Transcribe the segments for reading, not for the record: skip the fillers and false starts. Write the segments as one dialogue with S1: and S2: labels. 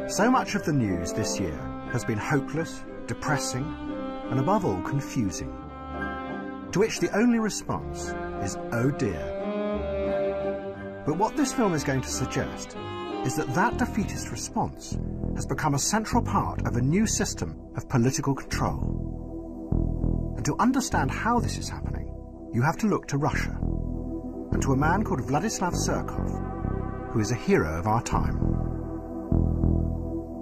S1: So much of the news this year has been hopeless, depressing, and above all, confusing. To which the only response is, oh dear. But what this film is going to suggest is that that defeatist response has become a central part of a new system of political control. And to understand how this is happening, you have to look to Russia, and to a man called Vladislav Surkov, who is a hero of our time.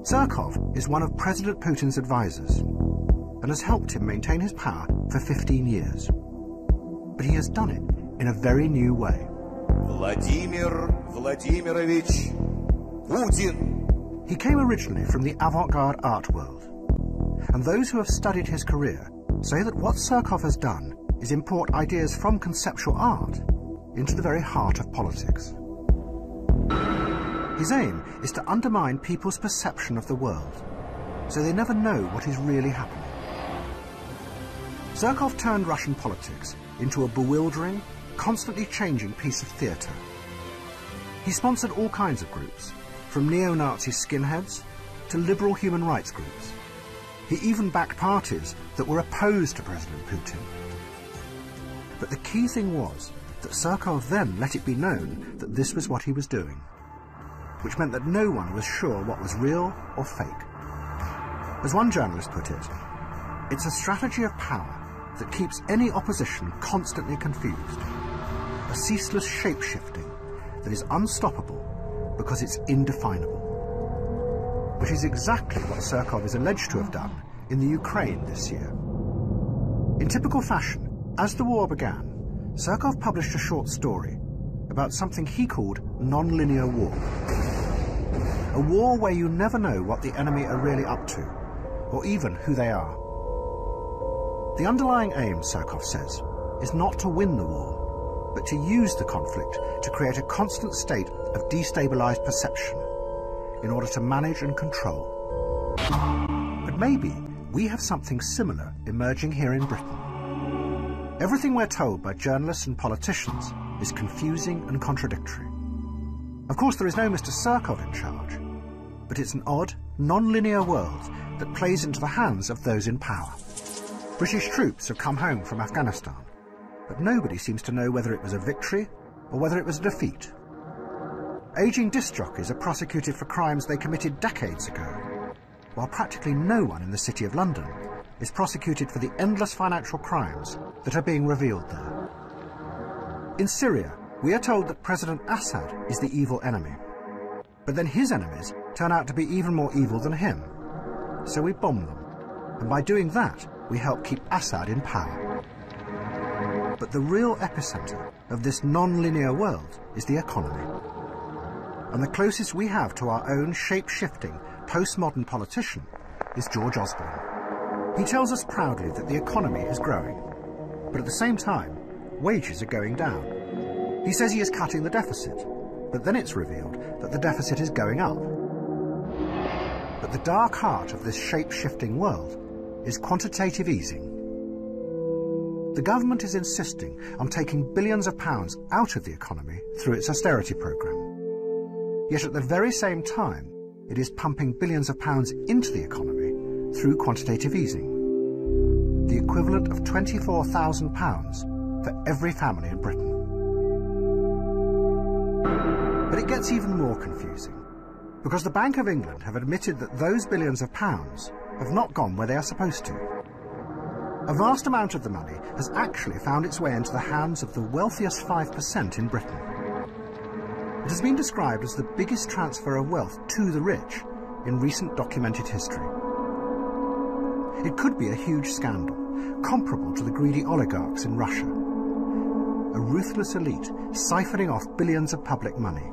S1: Surkov is one of President Putin's advisors and has helped him maintain his power for 15 years. But he has done it in a very new way.
S2: Vladimir Vladimirovich Putin.
S1: He came originally from the avant-garde art world, and those who have studied his career say that what Surkov has done is import ideas from conceptual art into the very heart of politics. His aim is to undermine people's perception of the world, so they never know what is really happening. Surkov turned Russian politics into a bewildering, constantly changing piece of theatre. He sponsored all kinds of groups, from neo-Nazi skinheads to liberal human rights groups. He even backed parties that were opposed to President Putin. But the key thing was that Surkov then let it be known that this was what he was doing, which meant that no one was sure what was real or fake. As one journalist put it, it's a strategy of power that keeps any opposition constantly confused, a ceaseless shape-shifting that is unstoppable because it's indefinable. Which is exactly what Surkov is alleged to have done in the Ukraine this year. In typical fashion, as the war began, Surkov published a short story about something he called nonlinear war. A war where you never know what the enemy are really up to, or even who they are. The underlying aim, Surkov says, is not to win the war, but to use the conflict to create a constant state of destabilized perception in order to manage and control. But maybe we have something similar emerging here in Britain. Everything we're told by journalists and politicians is confusing and contradictory. Of course, there is no Mr. Surkov in charge, but it's an odd, non-linear world that plays into the hands of those in power. British troops have come home from Afghanistan, but nobody seems to know whether it was a victory or whether it was a defeat. Aging disc jockeys are prosecuted for crimes they committed decades ago, while practically no one in the City of London is prosecuted for the endless financial crimes that are being revealed there. In Syria, we are told that President Assad is the evil enemy, but then his enemies turn out to be even more evil than him. So we bomb them, and by doing that, we help keep Assad in power. But the real epicenter of this non-linear world is the economy. And the closest we have to our own shape-shifting, postmodern politician is George Osborne. He tells us proudly that the economy is growing, but at the same time, wages are going down. He says he is cutting the deficit, but then it's revealed that the deficit is going up. But the dark heart of this shape-shifting world is quantitative easing. The government is insisting on taking billions of pounds out of the economy through its austerity programme. Yet at the very same time, it is pumping billions of pounds into the economy through quantitative easing, the equivalent of £24,000 for every family in Britain. But it gets even more confusing, because the Bank of England have admitted that those billions of pounds have not gone where they are supposed to. A vast amount of the money has actually found its way into the hands of the wealthiest 5% in Britain. It has been described as the biggest transfer of wealth to the rich in recent documented history. It could be a huge scandal, comparable to the greedy oligarchs in Russia. A ruthless elite siphoning off billions of public money.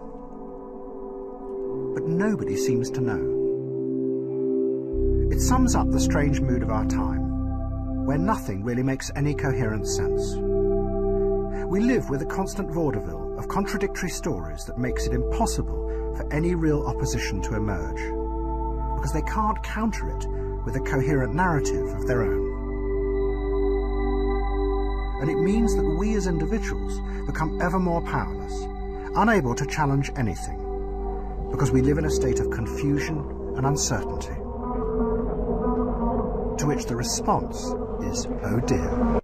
S1: But nobody seems to know. It sums up the strange mood of our time, where nothing really makes any coherent sense. We live with a constant vaudeville of contradictory stories that makes it impossible for any real opposition to emerge, because they can't counter it with a coherent narrative of their own. And it means that we as individuals become ever more powerless, unable to challenge anything, because we live in a state of confusion and uncertainty. To which the response is, oh dear.